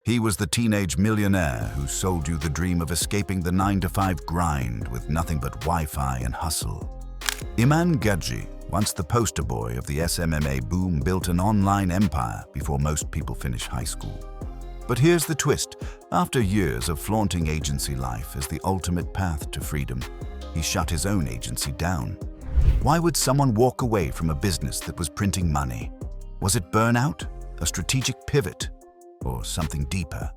He was the teenage millionaire who sold you the dream of escaping the 9-to-5 grind with nothing but Wi-Fi and hustle. Iman Gadzhi, once the poster boy of the SMMA boom, built an online empire before most people finish high school. But here's the twist. After years of flaunting agency life as the ultimate path to freedom, he shut his own agency down. Why would someone walk away from a business that was printing money? Was it burnout, a strategic pivot, or something deeper?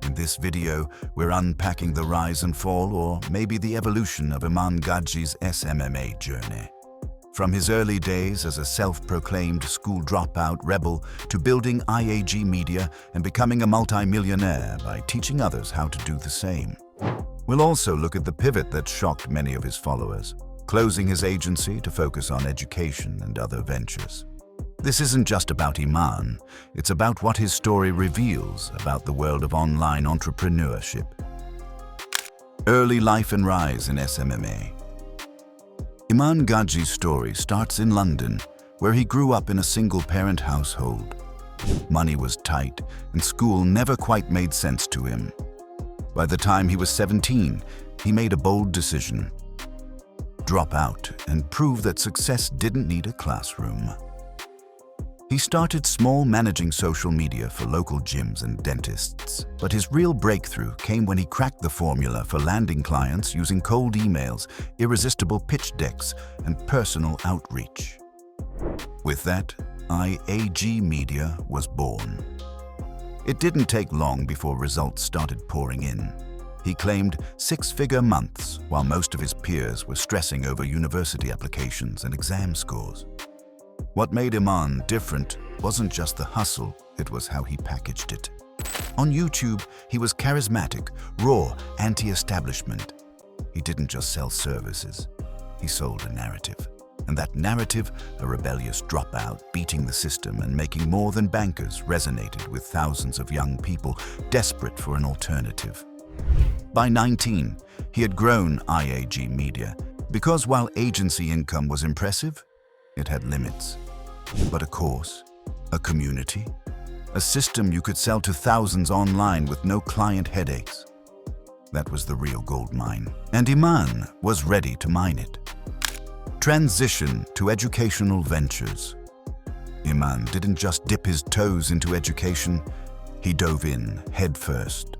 In this video, we're unpacking the rise and fall, or maybe the evolution of Iman Gadzhi's SMMA journey. From his early days as a self-proclaimed school dropout rebel to building IAG Media and becoming a multi-millionaire by teaching others how to do the same. We'll also look at the pivot that shocked many of his followers, closing his agency to focus on education and other ventures. This isn't just about Iman, it's about what his story reveals about the world of online entrepreneurship. Early life and rise in SMMA. Iman Gadzhi's story starts in London, where he grew up in a single-parent household. Money was tight, and school never quite made sense to him. By the time he was 17, he made a bold decision: drop out and prove that success didn't need a classroom. He started small, managing social media for local gyms and dentists, but his real breakthrough came when he cracked the formula for landing clients using cold emails, irresistible pitch decks, and personal outreach. With that, IAG Media was born. It didn't take long before results started pouring in. He claimed 6-figure months, while most of his peers were stressing over university applications and exam scores. What made Iman different wasn't just the hustle, it was how he packaged it. On YouTube, he was charismatic, raw, anti-establishment. He didn't just sell services, he sold a narrative. And that narrative, a rebellious dropout, beating the system and making more than bankers, resonated with thousands of young people desperate for an alternative. By 19, he had grown IAG Media, because while agency income was impressive, it had limits. But a course, a community, a system you could sell to thousands online with no client headaches. That was the real gold mine, and Iman was ready to mine it. Transition to educational ventures. Iman didn't just dip his toes into education, he dove in headfirst.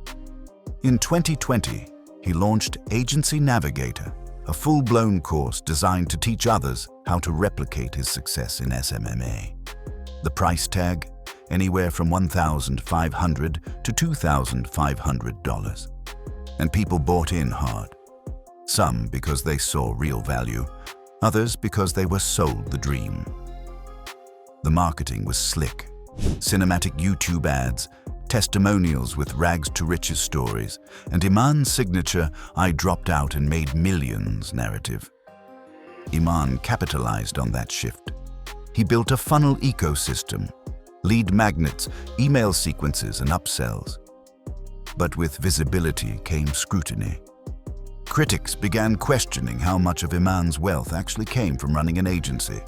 In 2020, he launched Agency Navigator, a full-blown course designed to teach others how to replicate his success in SMMA. The price tag? Anywhere from $1,500 to $2,500. And people bought in hard. Some because they saw real value, others because they were sold the dream. The marketing was slick. Cinematic YouTube ads, testimonials with rags to riches stories, and Iman's signature "I dropped out and made millions" narrative. Iman capitalized on that shift. He built a funnel ecosystem, lead magnets, email sequences, and upsells. But with visibility came scrutiny. Critics began questioning how much of Iman's wealth actually came from running an agency,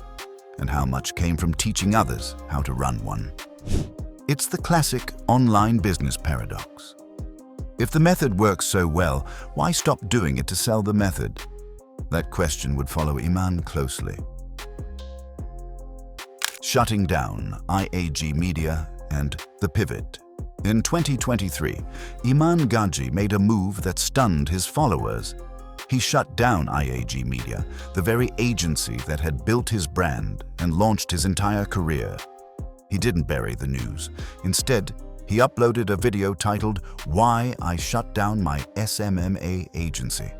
and how much came from teaching others how to run one. It's the classic online business paradox. If the method works so well, why stop doing it to sell the method? That question would follow Iman closely. Shutting down IAG Media and the pivot. In 2023, Iman Gadzhi made a move that stunned his followers. He shut down IAG Media, the very agency that had built his brand and launched his entire career. He didn't bury the news. Instead, he uploaded a video titled "Why I Shut Down My SMMA Agency,"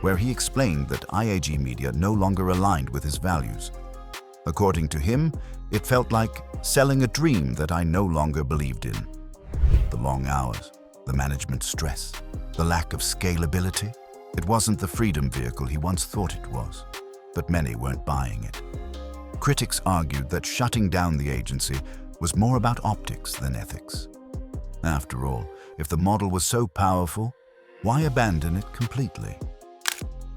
where he explained that IAG Media no longer aligned with his values. According to him, it felt like selling a dream that I no longer believed in. The long hours, the management stress, the lack of scalability. It wasn't the freedom vehicle he once thought it was, but many weren't buying it. Critics argued that shutting down the agency was more about optics than ethics. After all, if the model was so powerful, why abandon it completely?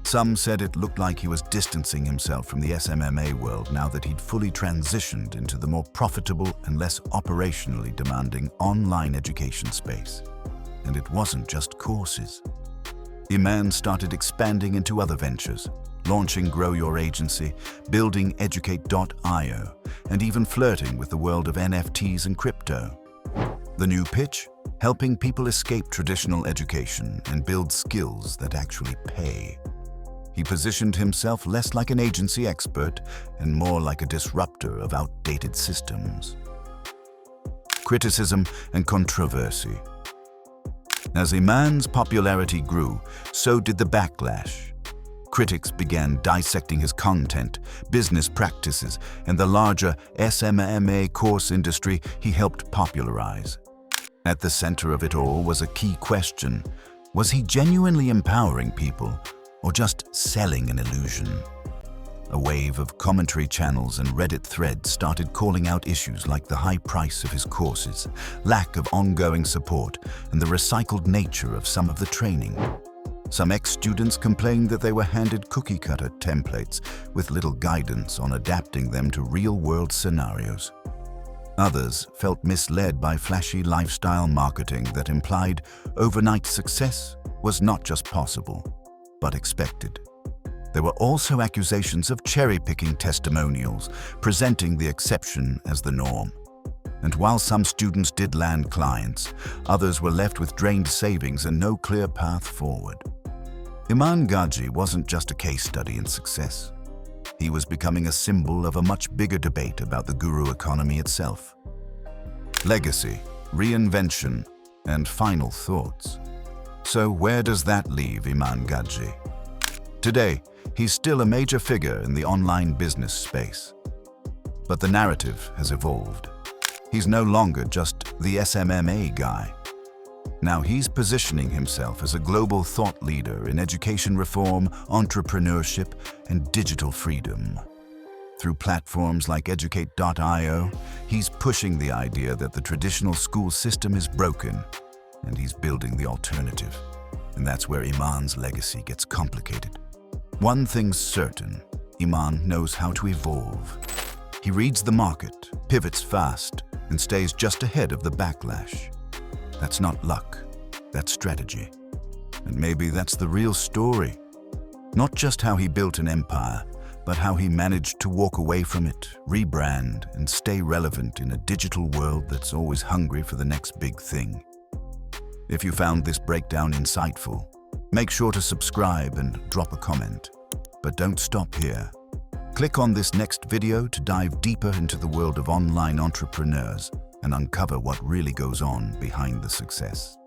Some said it looked like he was distancing himself from the SMMA world now that he'd fully transitioned into the more profitable and less operationally demanding online education space. And it wasn't just courses. Iman started expanding into other ventures, launching Grow Your Agency, building Educate.io, and even flirting with the world of NFTs and crypto. The new pitch? Helping people escape traditional education and build skills that actually pay. He positioned himself less like an agency expert and more like a disruptor of outdated systems. Criticism and controversy. As Iman's popularity grew, so did the backlash. Critics began dissecting his content, business practices, and the larger SMMA course industry he helped popularize. At the center of it all was a key question: was he genuinely empowering people, or just selling an illusion? A wave of commentary channels and Reddit threads started calling out issues like the high price of his courses, lack of ongoing support, and the recycled nature of some of the training. Some ex-students complained that they were handed cookie-cutter templates with little guidance on adapting them to real-world scenarios. Others felt misled by flashy lifestyle marketing that implied overnight success was not just possible, but expected. There were also accusations of cherry-picking testimonials, presenting the exception as the norm. And while some students did land clients, others were left with drained savings and no clear path forward. Iman Gadzhi wasn't just a case study in success. He was becoming a symbol of a much bigger debate about the guru economy itself. Legacy, reinvention, and final thoughts. So where does that leave Iman Gadzhi? Today, he's still a major figure in the online business space. But the narrative has evolved. He's no longer just the SMMA guy. Now he's positioning himself as a global thought leader in education reform, entrepreneurship, and digital freedom. Through platforms like Educate.io, he's pushing the idea that the traditional school system is broken, and he's building the alternative. And that's where Iman's legacy gets complicated. One thing's certain: Iman knows how to evolve. He reads the market, pivots fast, and stays just ahead of the backlash. That's not luck, that's strategy. And maybe that's the real story. Not just how he built an empire, but how he managed to walk away from it, rebrand, and stay relevant in a digital world that's always hungry for the next big thing. If you found this breakdown insightful, make sure to subscribe and drop a comment. But don't stop here. Click on this next video to dive deeper into the world of online entrepreneurs and uncover what really goes on behind the success.